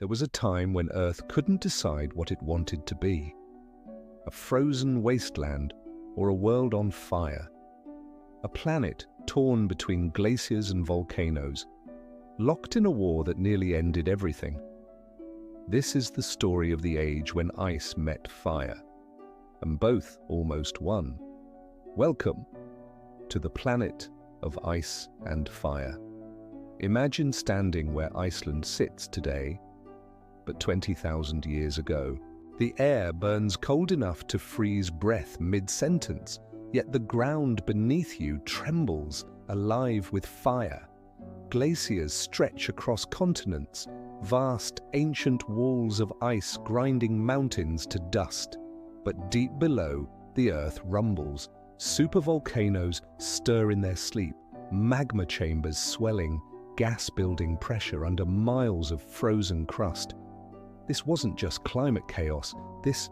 There was a time when Earth couldn't decide what it wanted to be. A frozen wasteland or a world on fire. A planet torn between glaciers and volcanoes, locked in a war that nearly ended everything. This is the story of the age when ice met fire, and both almost won. Welcome to the planet of ice and fire. Imagine standing where Iceland sits today, but 20,000 years ago. The air burns cold enough to freeze breath mid-sentence, yet the ground beneath you trembles, alive with fire. Glaciers stretch across continents, vast ancient walls of ice grinding mountains to dust. But deep below, the earth rumbles. Supervolcanoes stir in their sleep, magma chambers swelling, gas-building pressure under miles of frozen crust. This wasn't just climate chaos, this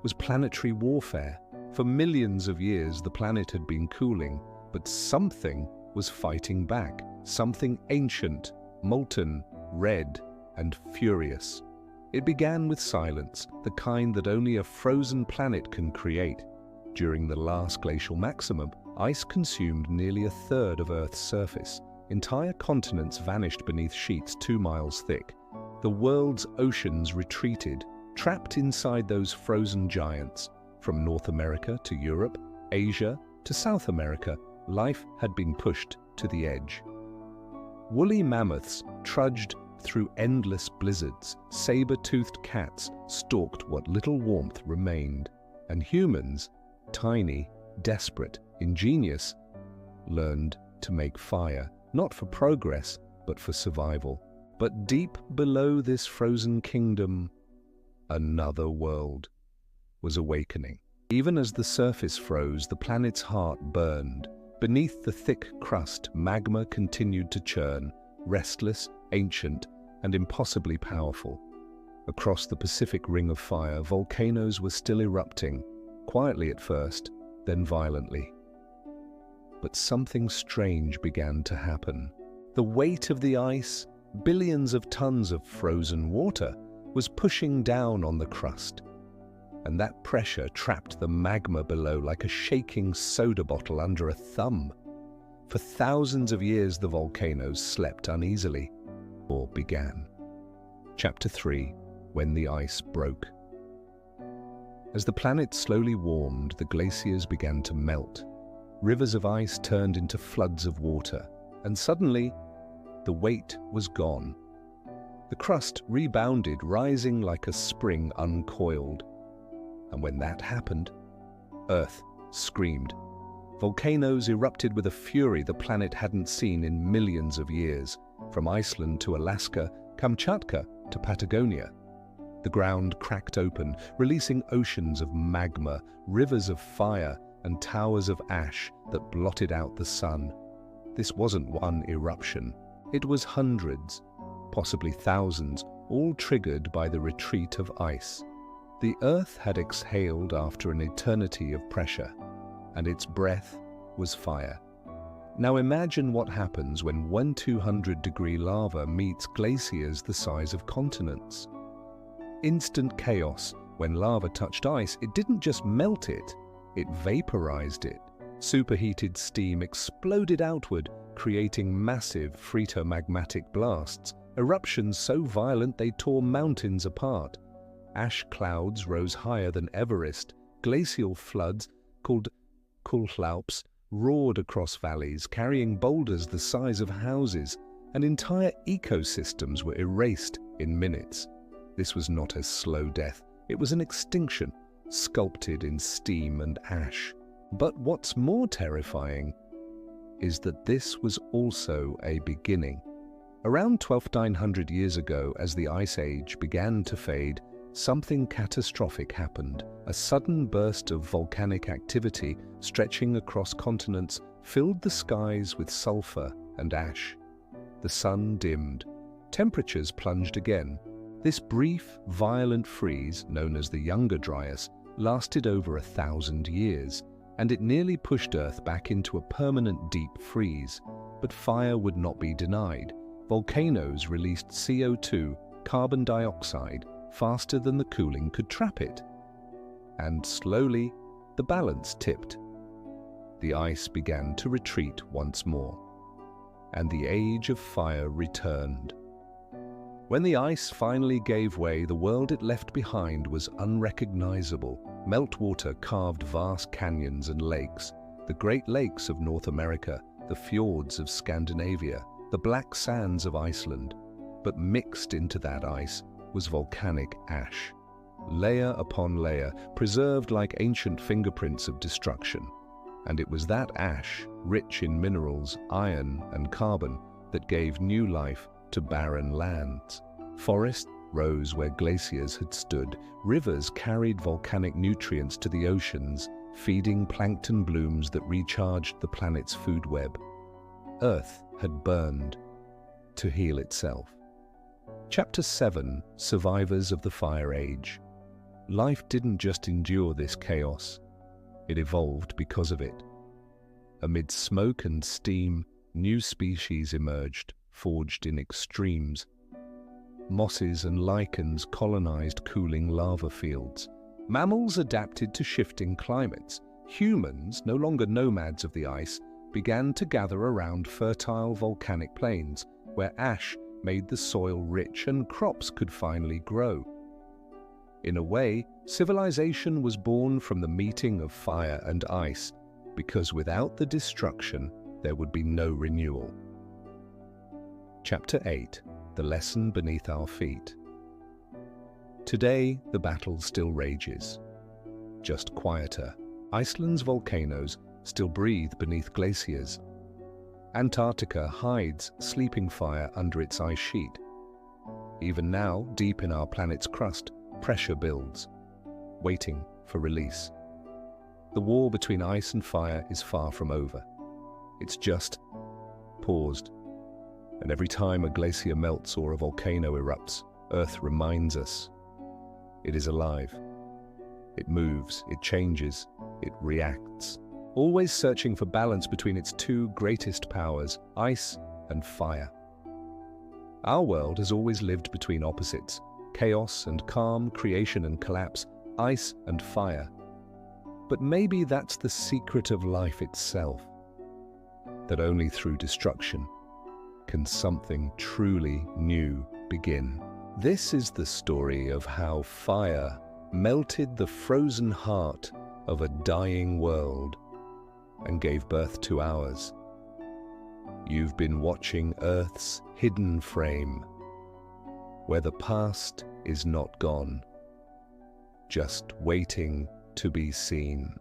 was planetary warfare. For millions of years, the planet had been cooling, but something was fighting back, something ancient, molten, red, and furious. It began with silence, the kind that only a frozen planet can create. During the last glacial maximum, ice consumed nearly a third of Earth's surface. Entire continents vanished beneath sheets 2 miles thick. The world's oceans retreated, trapped inside those frozen giants. From North America to Europe, Asia to South America, life had been pushed to the edge. Woolly mammoths trudged through endless blizzards, saber-toothed cats stalked what little warmth remained, and humans, tiny, desperate, ingenious, learned to make fire, not for progress, but for survival. But deep below this frozen kingdom, another world was awakening. Even as the surface froze, the planet's heart burned. Beneath the thick crust, magma continued to churn, restless, ancient, and impossibly powerful. Across the Pacific Ring of Fire, volcanoes were still erupting, quietly at first, then violently. But something strange began to happen. The weight of the ice, billions of tons of frozen water, was pushing down on the crust. And that pressure trapped the magma below like a shaking soda bottle under a thumb. For thousands of years, the volcanoes slept uneasily, or began. Chapter 3: When the Ice Broke. As the planet slowly warmed, the glaciers began to melt. Rivers of ice turned into floods of water, and suddenly, the weight was gone. The crust rebounded, rising like a spring uncoiled. And when that happened, Earth screamed. Volcanoes erupted with a fury the planet hadn't seen in millions of years, from Iceland to Alaska, Kamchatka to Patagonia. The ground cracked open, releasing oceans of magma, rivers of fire, and towers of ash that blotted out the sun. This wasn't one eruption. It was hundreds, possibly thousands, all triggered by the retreat of ice. The Earth had exhaled after an eternity of pressure, and its breath was fire. Now imagine what happens when 200-degree lava meets glaciers the size of continents. Instant chaos. When lava touched ice, it didn't just melt it, it vaporized it. Superheated steam exploded outward, creating massive phreatomagmatic blasts, eruptions so violent they tore mountains apart. Ash clouds rose higher than Everest. Glacial floods, called kulhlaups, roared across valleys, carrying boulders the size of houses, and entire ecosystems were erased in minutes. This was not a slow death, it was an extinction, sculpted in steam and ash. But what's more terrifying is that this was also a beginning. Around 12,900 years ago, as the Ice Age began to fade, something catastrophic happened. A sudden burst of volcanic activity stretching across continents filled the skies with sulfur and ash. The sun dimmed. Temperatures plunged again. This brief, violent freeze, known as the Younger Dryas, lasted over 1,000 years, and it nearly pushed Earth back into a permanent deep freeze. But fire would not be denied. Volcanoes released CO2, carbon dioxide faster than the cooling could trap it. And slowly, the balance tipped. The ice began to retreat once more, and the age of fire returned. When the ice finally gave way, the world it left behind was unrecognizable. Meltwater carved vast canyons and lakes, the Great Lakes of North America, the fjords of Scandinavia, the black sands of Iceland. But mixed into that ice was volcanic ash, layer upon layer, preserved like ancient fingerprints of destruction. And it was that ash, rich in minerals, iron and carbon, that gave new life to barren lands. Forests rose where glaciers had stood. Rivers carried volcanic nutrients to the oceans, feeding plankton blooms that recharged the planet's food web. Earth had burned to heal itself. Chapter 7: Survivors of the Fire Age. Life didn't just endure this chaos, it evolved because of it. Amid smoke and steam, new species emerged, forged in extremes. Mosses and lichens colonized cooling lava fields. Mammals adapted to shifting climates. Humans, no longer nomads of the ice, began to gather around fertile volcanic plains, where ash made the soil rich and crops could finally grow. In a way, civilization was born from the meeting of fire and ice, because without the destruction, there would be no renewal. Chapter 8: The Lesson Beneath Our Feet. Today, the battle still rages, just quieter. Iceland's volcanoes still breathe beneath glaciers. Antarctica hides sleeping fire under its ice sheet. Even now, deep in our planet's crust, pressure builds, waiting for release. The war between ice and fire is far from over. It's just paused. And every time a glacier melts or a volcano erupts, Earth reminds us it is alive. It moves, it changes, it reacts, always searching for balance between its two greatest powers, ice and fire. Our world has always lived between opposites: chaos and calm, creation and collapse, ice and fire. But maybe that's the secret of life itself, that only through destruction can something truly new begin. This is the story of how fire melted the frozen heart of a dying world and gave birth to ours. You've been watching Earth's hidden frame, where the past is not gone, just waiting to be seen.